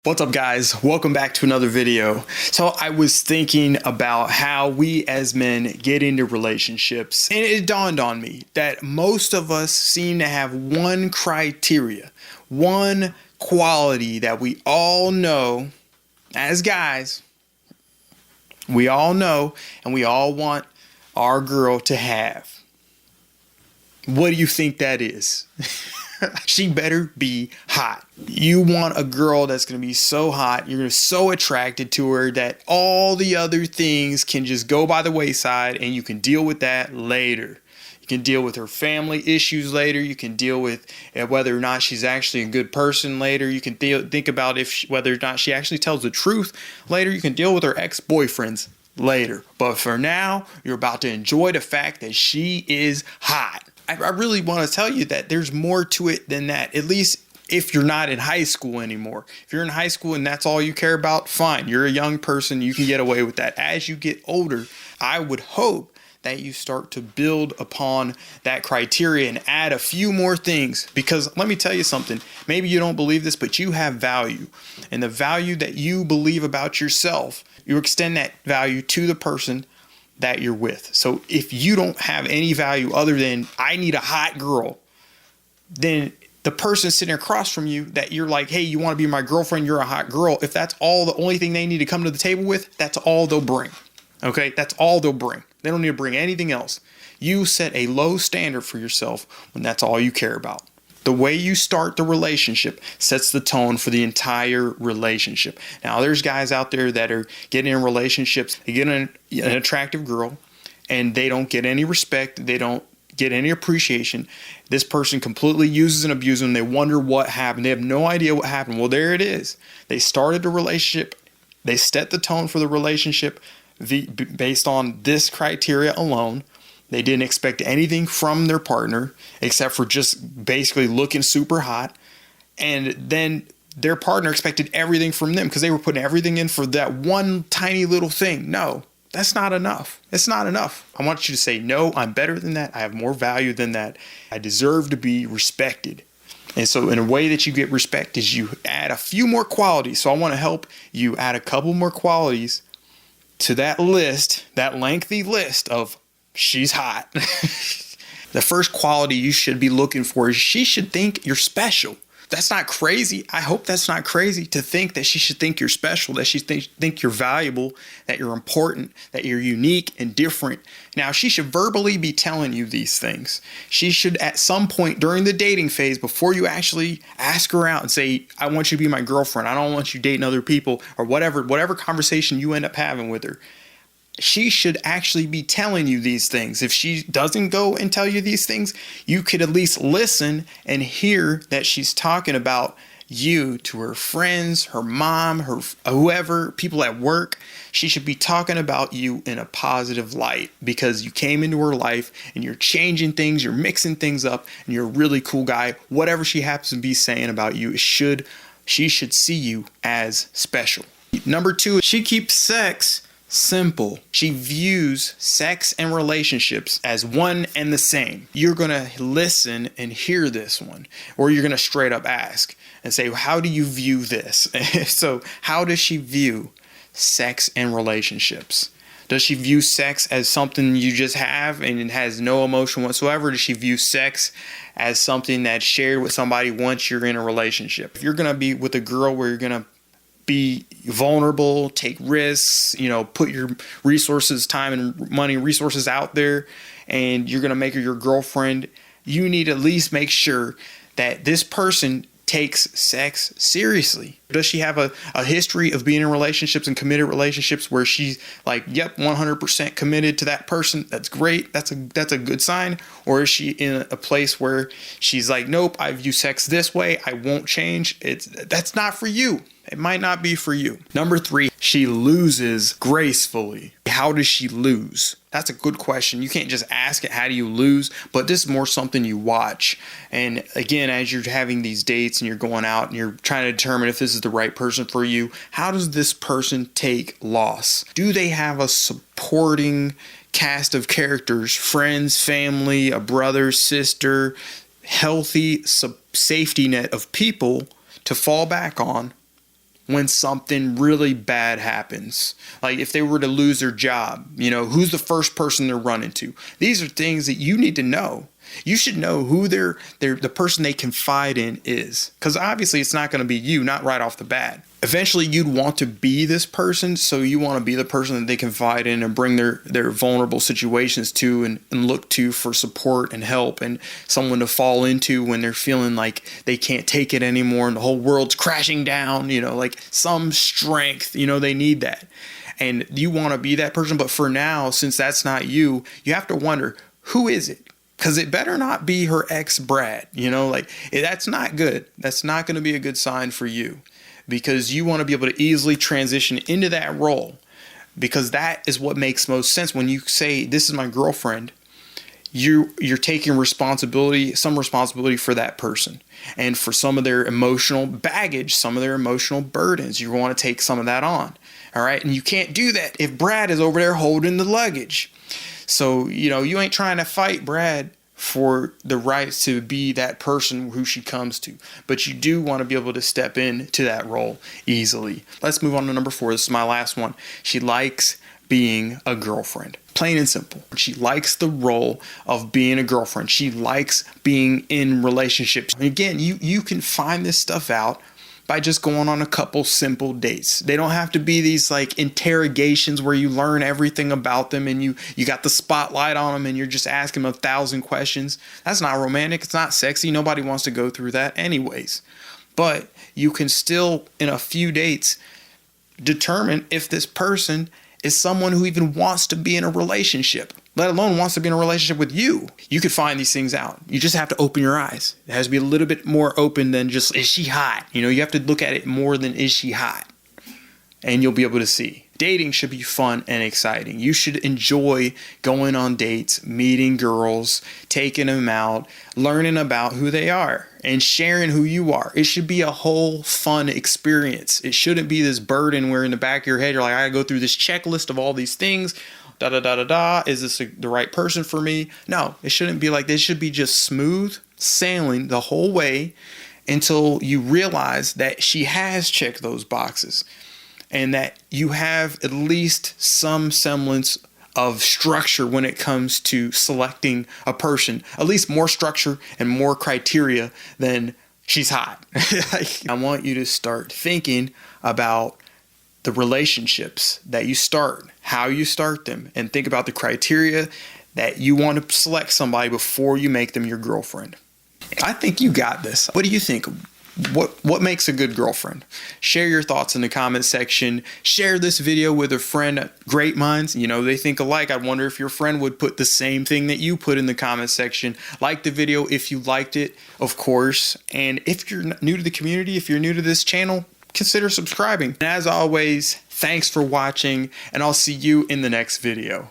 What's up, guys? Welcome back to another video. So I was thinking about how we as men get into relationships, and it dawned on me that most of us seem to have one criteria, one quality that we all know as guys. We all know and we all want our girl to have. What do you think that is? She better be hot. You want a girl that's going to be so hot, you're so attracted to her that all the other things can just go by the wayside and you can deal with that later. You can deal with her family issues later. You can deal with whether or not she's actually a good person later. You can think about whether or not she actually tells the truth later. You can deal with her ex-boyfriends later. But for now, you're about to enjoy the fact that she is hot. I really want to tell you that there's more to it than that, at least if you're not in high school anymore. If you're in high school and that's all you care about, fine. You're a young person. You can get away with that. As you get older, I would hope that you start to build upon that criteria and add a few more things. Because let me tell you something. Maybe you don't believe this, but you have value. And the value that you believe about yourself, you extend that value to the person that you're with. So if you don't have any value other than I need a hot girl, then the person sitting across from you that you're like, hey, you want to be my girlfriend, you're a hot girl. If that's all, the only thing they need to come to the table with, that's all they'll bring. Okay, that's all they'll bring. They don't need to bring anything else. You set a low standard for yourself when that's all you care about. The way you start the relationship sets the tone for the entire relationship. Now, there's guys out there that are getting in relationships. They get an attractive girl and they don't get any respect. They don't get any appreciation. This person completely uses and abuses them. They wonder what happened. They have no idea what happened. Well, there it is. They started the relationship. They set the tone for the relationship based on this criteria alone. They didn't expect anything from their partner except for just basically looking super hot. And then their partner expected everything from them because they were putting everything in for that one tiny little thing. No, that's not enough. It's not enough. I want you to say, no, I'm better than that. I have more value than that. I deserve to be respected. And so in a way that you get respect is you add a few more qualities. So I want to help you add a couple more qualities to that list, that lengthy list of she's hot. The first quality you should be looking for is she should think you're special. That's not crazy. I hope that's not crazy to think that she should think you're special, that she think you're valuable, that you're important, that you're unique and different. Now, she should verbally be telling you these things. She should at some point during the dating phase, before you actually ask her out and say, I want you to be my girlfriend, I don't want you dating other people, or whatever conversation you end up having with her, she should actually be telling you these things. If she doesn't go and tell you these things, you could at least listen and hear that she's talking about you to her friends, her mom, her whoever, people at work. She should be talking about you in a positive light because you came into her life and you're changing things, you're mixing things up, and you're a really cool guy. Whatever she happens to be saying about you, she should see you as special. Number 2, she keeps sex simple. She views sex and relationships as one and the same. You're going to listen and hear this one, or you're going to straight up ask and say, how do you view this? So how does she view sex and relationships? Does she view sex as something you just have and it has no emotion whatsoever? Does she view sex as something that's shared with somebody once you're in a relationship? If you're going to be with a girl where you're going to be vulnerable, take risks, put your resources, time and money, resources out there, and you're going to make her your girlfriend, you need to at least make sure that this person takes sex seriously. Does she have a history of being in relationships and committed relationships where she's like, yep, 100% committed to that person? That's great. That's a good sign. Or is she in a place where she's like, nope, I view sex this way, I won't change. That's not for you. It might not be for you. Number 3, she loses gracefully. How does she lose? That's a good question. You can't just ask it, how do you lose? But this is more something you watch. And again, as you're having these dates and you're going out and you're trying to determine if this is the right person for you, how does this person take loss? Do they have a supporting cast of characters, friends, family, a brother, sister, healthy safety net of people to fall back on when something really bad happens. Like if they were to lose their job, who's the first person they're running to? These are things that you need to know. You should know who the person they confide in is, because obviously it's not going to be you, not right off the bat. Eventually you'd want to be this person, so you want to be the person that they confide in and bring their vulnerable situations to and look to for support and help, and someone to fall into when they're feeling like they can't take it anymore and the whole world's crashing down, like some strength, they need that. And you want to be that person, but for now, since that's not you, you have to wonder, who is it? Because it better not be her ex Brad, that's not good. That's not going to be a good sign for you, because you want to be able to easily transition into that role, because that is what makes most sense. When you say, this is my girlfriend, you're taking some responsibility for that person and for some of their emotional baggage, some of their emotional burdens. You want to take some of that on. All right. And you can't do that if Brad is over there holding the luggage. So, you ain't trying to fight Brad for the rights to be that person who she comes to, but you do want to be able to step into that role easily. Let's move on to number 4. This is my last one. She likes being a girlfriend. Plain and simple. She likes the role of being a girlfriend. She likes being in relationships. And again, you can find this stuff out by just going on a couple simple dates. They don't have to be these like interrogations where you learn everything about them and you got the spotlight on them and you're just asking them 1,000 questions. That's not romantic. It's not sexy. Nobody wants to go through that anyways. But you can still, in a few dates, determine if this person is someone who even wants to be in a relationship, let alone wants to be in a relationship with you. You could find these things out. You just have to open your eyes. It has to be a little bit more open than just, is she hot? You have to look at it more than, is she hot? And you'll be able to see. Dating should be fun and exciting. You should enjoy going on dates, meeting girls, taking them out, learning about who they are, and sharing who you are. It should be a whole fun experience. It shouldn't be this burden where in the back of your head, you're like, I gotta go through this checklist of all these things. Is this the right person for me? No, it shouldn't be like this. It should be just smooth sailing the whole way until you realize that she has checked those boxes and that you have at least some semblance of structure when it comes to selecting a person, at least more structure and more criteria than she's hot. I want you to start thinking about the relationships that you start, how you start them, and think about the criteria that you want to select somebody before you make them your girlfriend. I think you got this. What do you think? What makes a good girlfriend? Share your thoughts in the comment section. Share this video with a friend. Great minds, they think alike. I wonder if your friend would put the same thing that you put in the comment section. Like the video if you liked it, of course. And if you're new to the community, if you're new to this channel, consider subscribing. And as always, thanks for watching, and I'll see you in the next video.